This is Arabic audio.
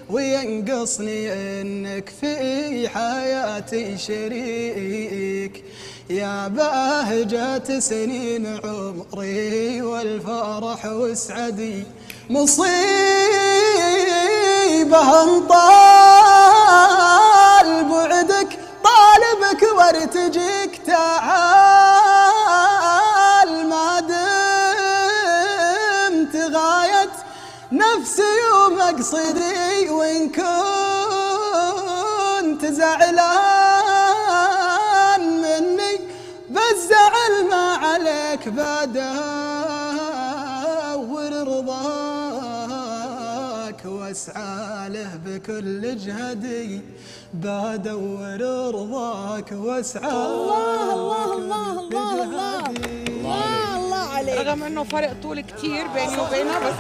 وينقصني انك في حياتي شريك، يا بهجة سنين عمري والفرح وسعدي، مصيبة انطال بعدك طالبك وارتجيك، تعال ما دمت غاية نفسي ومقصدي، وإن كنت زعلان مني بالزعل ما عليك، بدور رضاك واسعى له بكل جهدي، بدور رضاك واسعى. الله الله الله الله الله الله عليك. رغم انه فرق طول كتير بيني وبينها بس